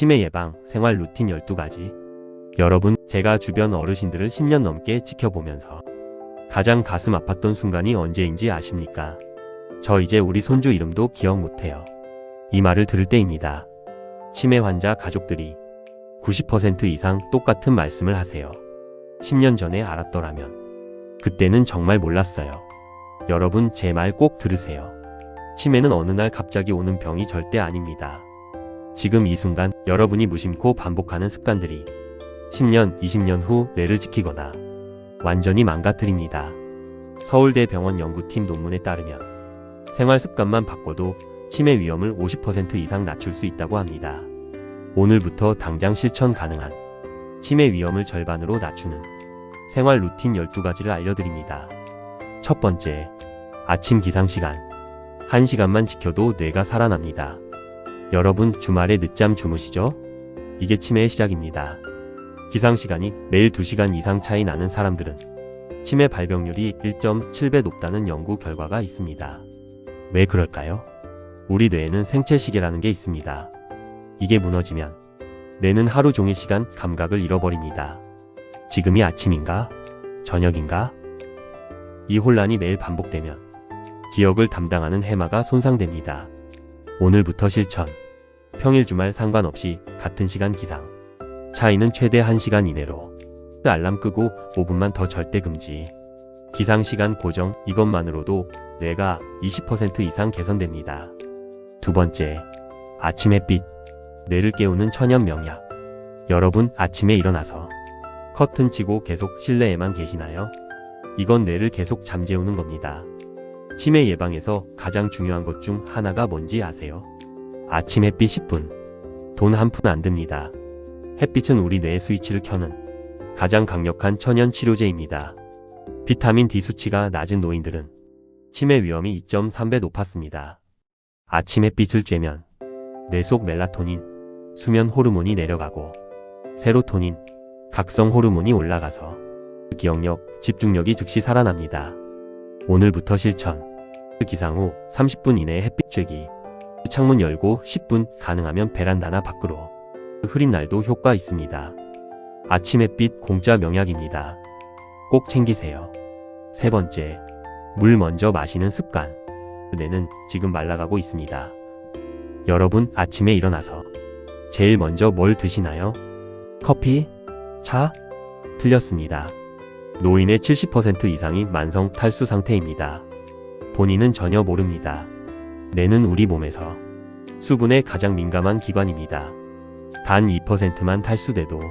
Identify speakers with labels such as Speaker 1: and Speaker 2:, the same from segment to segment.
Speaker 1: 치매 예방, 생활 루틴 12가지. 여러분, 제가 주변 어르신들을 10년 넘게 지켜보면서 가장 가슴 아팠던 순간이 언제인지 아십니까? 저 이제 우리 손주 이름도 기억 못해요. 이 말을 들을 때입니다. 치매 환자 가족들이 90% 이상 똑같은 말씀을 하세요. 10년 전에 알았더라면. 그때는 정말 몰랐어요. 여러분, 제 말 꼭 들으세요. 치매는 어느 날 갑자기 오는 병이 절대 아닙니다. 지금 이 순간 여러분이 무심코 반복하는 습관들이 10년, 20년 후 뇌를 지키거나 완전히 망가뜨립니다. 서울대병원 연구팀 논문에 따르면 생활 습관만 바꿔도 치매 위험을 50% 이상 낮출 수 있다고 합니다. 오늘부터 당장 실천 가능한 치매 위험을 절반으로 낮추는 생활 루틴 12가지를 알려드립니다. 첫 번째, 아침 기상시간. 1시간만 지켜도 뇌가 살아납니다. 여러분, 주말에 늦잠 주무시죠? 이게 치매의 시작입니다. 기상시간이 매일 2시간 이상 차이 나는 사람들은 치매 발병률이 1.7배 높다는 연구 결과가 있습니다. 왜 그럴까요? 우리 뇌에는 생체시계라는 게 있습니다. 이게 무너지면 뇌는 하루 종일 시간 감각을 잃어버립니다. 지금이 아침인가? 저녁인가? 이 혼란이 매일 반복되면 기억을 담당하는 해마가 손상됩니다. 오늘부터 실천. 평일 주말 상관없이 같은 시간 기상. 차이는 최대 1시간 이내로. 알람 끄고 5분만 더 절대 금지. 기상시간 고정, 이것만으로도 뇌가 20% 이상 개선됩니다. 두 번째, 아침 햇빛. 뇌를 깨우는 천연 명약. 여러분, 아침에 일어나서 커튼 치고 계속 실내에만 계시나요? 이건 뇌를 계속 잠재우는 겁니다. 치매 예방에서 가장 중요한 것 중 하나가 뭔지 아세요? 아침 햇빛 10분. 돈 한 푼 안 듭니다. 햇빛은 우리 뇌의 스위치를 켜는 가장 강력한 천연 치료제입니다. 비타민 D 수치가 낮은 노인들은 치매 위험이 2.3배 높았습니다. 아침 햇빛을 쬐면 뇌 속 멜라토닌, 수면 호르몬이 내려가고 세로토닌, 각성 호르몬이 올라가서 기억력, 집중력이 즉시 살아납니다. 오늘부터 실천. 기상 후 30분 이내에 햇빛 쬐기. 창문 열고 10분, 가능하면 베란다나 밖으로. 흐린 날도 효과 있습니다. 아침 햇빛 공짜 명약입니다. 꼭 챙기세요. 세 번째, 물 먼저 마시는 습관. 뇌는 지금 말라가고 있습니다. 여러분, 아침에 일어나서 제일 먼저 뭘 드시나요? 커피? 차? 틀렸습니다. 노인의 70% 이상이 만성 탈수 상태입니다. 본인은 전혀 모릅니다. 뇌는 우리 몸에서 수분에 가장 민감한 기관입니다. 단 2%만 탈수돼도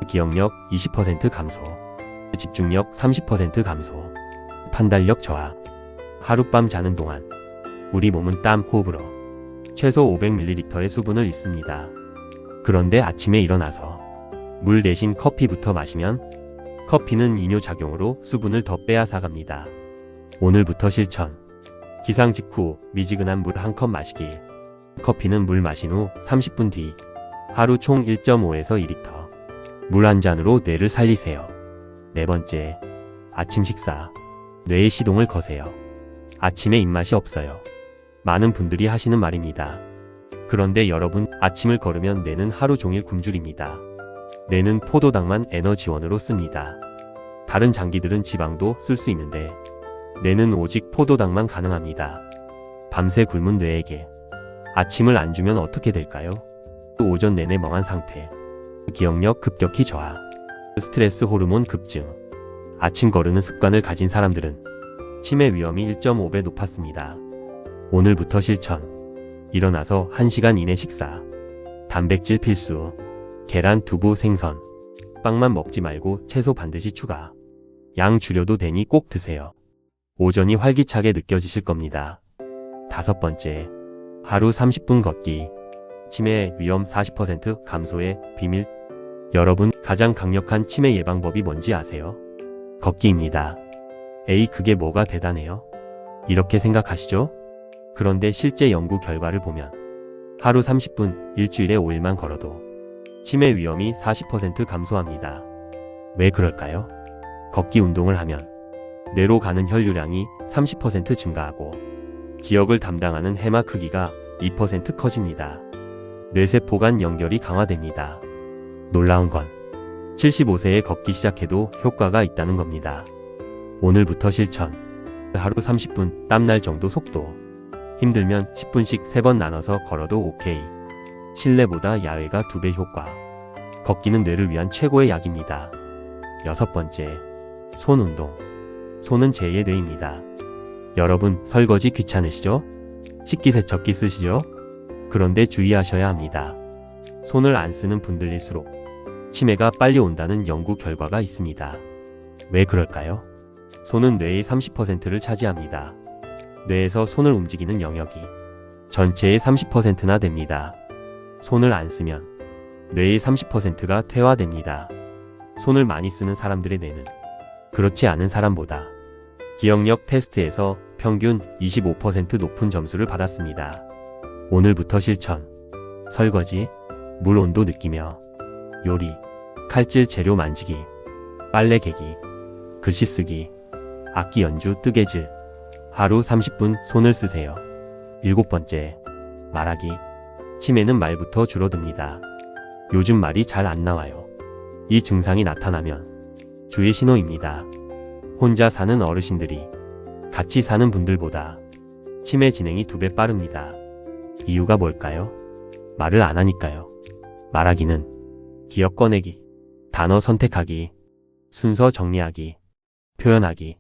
Speaker 1: 기억력 20% 감소, 집중력 30% 감소, 판단력 저하. 하룻밤 자는 동안 우리 몸은 땀, 호흡으로 최소 500ml의 수분을 잃습니다. 그런데 아침에 일어나서 물 대신 커피부터 마시면 커피는 이뇨작용으로 수분을 더 빼앗아갑니다. 오늘부터 실천. 기상 직후 미지근한 물 한 컵 마시기. 커피는 물 마신 후 30분 뒤. 하루 총 1.5에서 2리터. 물 한 잔으로 뇌를 살리세요. 네 번째, 아침 식사. 뇌의 시동을 거세요. 아침에 입맛이 없어요. 많은 분들이 하시는 말입니다. 그런데 여러분, 아침을 거르면 뇌는 하루 종일 굶주립니다. 뇌는 포도당만 에너지원으로 씁니다. 다른 장기들은 지방도 쓸 수 있는데 뇌는 오직 포도당만 가능합니다. 밤새 굶은 뇌에게 아침을 안 주면 어떻게 될까요? 오전 내내 멍한 상태, 기억력 급격히 저하, 스트레스 호르몬 급증. 아침 거르는 습관을 가진 사람들은 치매 위험이 1.5배 높았습니다. 오늘부터 실천. 일어나서 1시간 이내 식사. 단백질 필수. 계란, 두부, 생선. 빵만 먹지 말고 채소 반드시 추가. 양 줄여도 되니 꼭 드세요. 오전이 활기차게 느껴지실 겁니다. 다섯 번째, 하루 30분 걷기. 치매 위험 40% 감소의 비밀. 여러분, 가장 강력한 치매 예방법이 뭔지 아세요? 걷기입니다. 에이, 그게 뭐가 대단해요? 이렇게 생각하시죠? 그런데 실제 연구 결과를 보면 하루 30분, 일주일에 5일만 걸어도 치매 위험이 40% 감소합니다. 왜 그럴까요? 걷기 운동을 하면 뇌로 가는 혈류량이 30% 증가하고 기억을 담당하는 해마 크기가 2% 커집니다. 뇌세포 간 연결이 강화됩니다. 놀라운 건 75세에 걷기 시작해도 효과가 있다는 겁니다. 오늘부터 실천. 하루 30분 땀날 정도 속도. 힘들면 10분씩 3번 나눠서 걸어도 오케이. 실내보다 야외가 2배 효과. 걷기는 뇌를 위한 최고의 약입니다. 6번째, 손 운동. 손은 제2의 뇌입니다. 여러분, 설거지 귀찮으시죠? 식기세척기 쓰시죠? 그런데 주의하셔야 합니다. 손을 안 쓰는 분들일수록 치매가 빨리 온다는 연구 결과가 있습니다. 왜 그럴까요? 손은 뇌의 30%를 차지합니다. 뇌에서 손을 움직이는 영역이 전체의 30%나 됩니다. 손을 안 쓰면 뇌의 30%가 퇴화됩니다. 손을 많이 쓰는 사람들의 뇌는 그렇지 않은 사람보다 기억력 테스트에서 평균 25% 높은 점수를 받았습니다. 오늘부터 실천. 설거지, 물 온도 느끼며 요리, 칼질 재료 만지기, 빨래 개기, 글씨 쓰기, 악기 연주 뜨개질. 하루 30분 손을 쓰세요. 7번째, 말하기. 치매는 말부터 줄어듭니다. 요즘 말이 잘 안 나와요. 이 증상이 나타나면 주의 신호입니다. 혼자 사는 어르신들이 같이 사는 분들보다 치매 진행이 2배 빠릅니다. 이유가 뭘까요? 말을 안 하니까요. 말하기는 기억 꺼내기, 단어 선택하기, 순서 정리하기, 표현하기.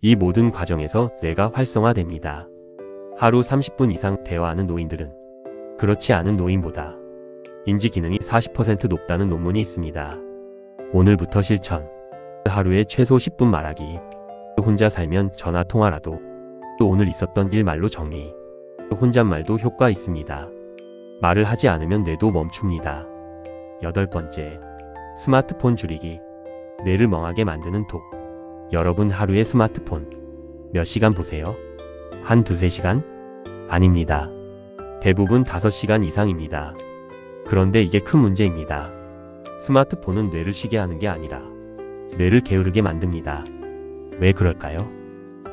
Speaker 1: 이 모든 과정에서 뇌가 활성화됩니다. 하루 30분 이상 대화하는 노인들은 그렇지 않은 노인보다 인지 기능이 40% 높다는 논문이 있습니다. 오늘부터 실천. 하루에 최소 10분 말하기. 혼자 살면 전화 통화라도. 또 오늘 있었던 일 말로 정리. 혼잣말도 효과 있습니다. 말을 하지 않으면 뇌도 멈춥니다. 8번째, 스마트폰 줄이기. 뇌를 멍하게 만드는 톡. 여러분 하루에 스마트폰 몇 시간 보세요? 한 2-3시간? 아닙니다. 대부분 5시간 이상입니다. 그런데 이게 큰 문제입니다. 스마트폰은 뇌를 쉬게 하는 게 아니라 뇌를 게으르게 만듭니다. 왜 그럴까요?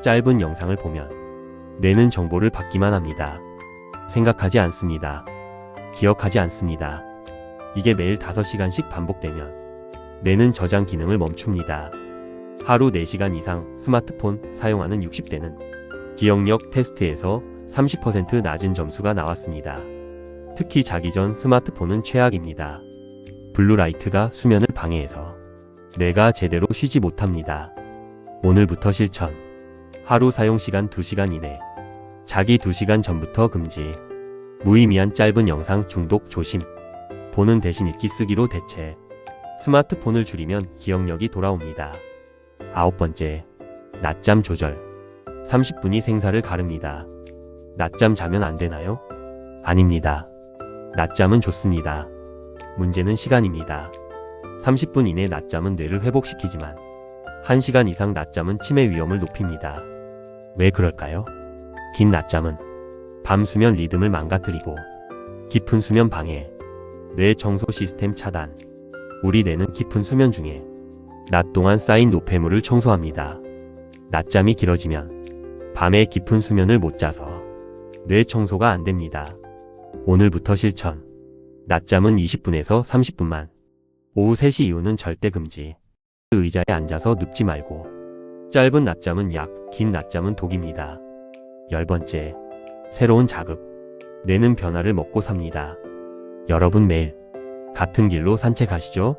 Speaker 1: 짧은 영상을 보면 뇌는 정보를 받기만 합니다. 생각하지 않습니다. 기억하지 않습니다. 이게 매일 5시간씩 반복되면 뇌는 저장 기능을 멈춥니다. 하루 4시간 이상 스마트폰 사용하는 60대는 기억력 테스트에서 30% 낮은 점수가 나왔습니다. 특히 자기 전 스마트폰은 최악입니다. 블루라이트가 수면을 방해해서 뇌가 제대로 쉬지 못합니다. 오늘부터 실천. 하루 사용시간 2시간 이내. 자기 2시간 전부터 금지. 무의미한 짧은 영상 중독 조심. 보는 대신 읽기 쓰기로 대체. 스마트폰을 줄이면 기억력이 돌아옵니다. 9번째, 낮잠 조절. 30분이 생사를 가릅니다. 낮잠 자면 안 되나요? 아닙니다. 낮잠은 좋습니다. 문제는 시간입니다. 30분 이내 낮잠은 뇌를 회복시키지만 1시간 이상 낮잠은 치매 위험을 높입니다. 왜 그럴까요? 긴 낮잠은 밤 수면 리듬을 망가뜨리고 깊은 수면 방해, 뇌 청소 시스템 차단. 우리 뇌는 깊은 수면 중에 낮 동안 쌓인 노폐물을 청소합니다. 낮잠이 길어지면 밤에 깊은 수면을 못 자서 뇌 청소가 안 됩니다. 오늘부터 실천. 낮잠은 20분에서 30분만. 오후 3시 이후는 절대 금지. 의자에 앉아서 눕지 말고. 짧은 낮잠은 약, 긴 낮잠은 독입니다. 10번째, 새로운 자극. 뇌는 변화를 먹고 삽니다. 여러분 매일 같은 길로 산책하시죠?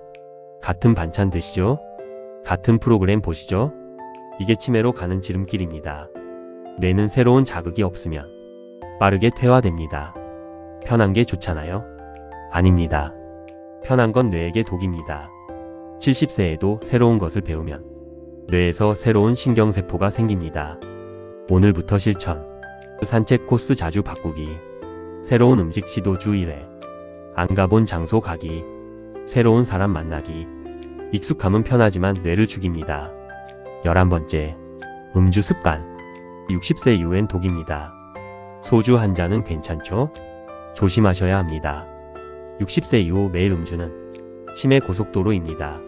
Speaker 1: 같은 반찬 드시죠? 같은 프로그램 보시죠? 이게 치매로 가는 지름길입니다. 뇌는 새로운 자극이 없으면 빠르게 퇴화됩니다. 편한 게 좋잖아요? 아닙니다. 편한 건 뇌에게 독입니다. 70세에도 새로운 것을 배우면 뇌에서 새로운 신경세포가 생깁니다. 오늘부터 실천. 산책 코스 자주 바꾸기. 새로운 음식 시도 주 1회. 안 가본 장소 가기. 새로운 사람 만나기. 익숙함은 편하지만 뇌를 죽입니다. 11번째, 음주 습관. 60세 이후엔 독입니다. 소주 한 잔은 괜찮죠? 조심하셔야 합니다. 60세 이후 매일 음주는 치매 고속도로입니다.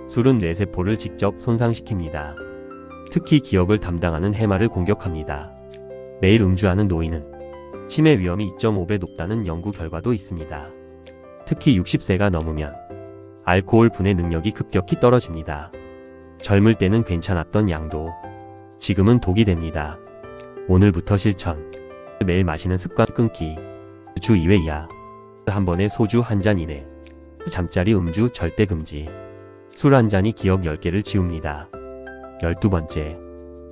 Speaker 1: 술은 뇌세포를 직접 손상시킵니다. 특히 기억을 담당하는 해마를 공격합니다. 매일 음주하는 노인은 치매 위험이 2.5배 높다는 연구 결과도 있습니다. 특히 60세가 넘으면 알코올 분해 능력이 급격히 떨어집니다. 젊을 때는 괜찮았던 양도 지금은 독이 됩니다. 오늘부터 실천. 매일 마시는 습관 끊기. 주 2회 이하. 한 번에 소주 한 잔 이내. 잠자리 음주 절대 금지. 술 한 잔이 기억 10개를 지웁니다. 12번째.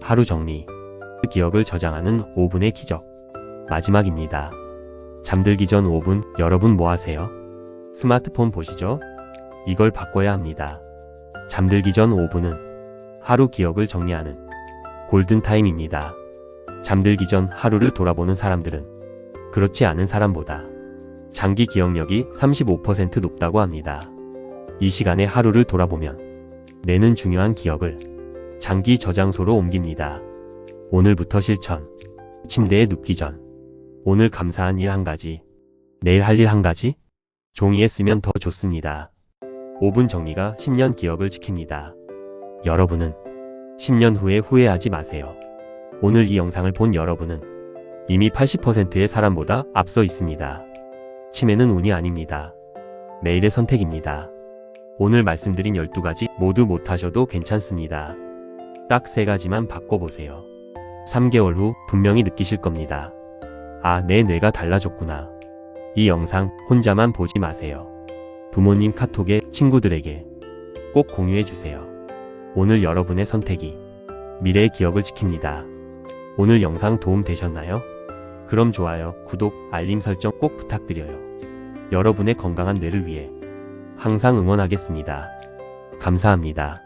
Speaker 1: 하루 정리. 기억을 저장하는 5분의 기적. 마지막입니다. 잠들기 전 5분, 여러분 뭐 하세요? 스마트폰 보시죠? 이걸 바꿔야 합니다. 잠들기 전 5분은 하루 기억을 정리하는 골든타임입니다. 잠들기 전 하루를 돌아보는 사람들은 그렇지 않은 사람보다 장기 기억력이 35% 높다고 합니다. 이 시간에 하루를 돌아보면 뇌는 중요한 기억을 장기 저장소로 옮깁니다. 오늘부터 실천. 침대에 눕기 전 오늘 감사한 일 한 가지, 내일 할 일 한 가지, 종이에 쓰면 더 좋습니다. 5분 정리가 10년 기억을 지킵니다. 여러분은 10년 후에 후회하지 마세요. 오늘 이 영상을 본 여러분은 이미 80%의 사람보다 앞서 있습니다. 치매는 운이 아닙니다. 매일의 선택입니다. 오늘 말씀드린 12가지 모두 못하셔도 괜찮습니다. 딱 3가지만 바꿔보세요. 3개월 후 분명히 느끼실 겁니다. 아, 내 뇌가 달라졌구나. 이 영상 혼자만 보지 마세요. 부모님 카톡에 친구들에게 꼭 공유해주세요. 오늘 여러분의 선택이 미래의 기억을 지킵니다. 오늘 영상 도움 되셨나요? 그럼 좋아요, 구독, 알림 설정 꼭 부탁드려요. 여러분의 건강한 뇌를 위해 항상 응원하겠습니다. 감사합니다.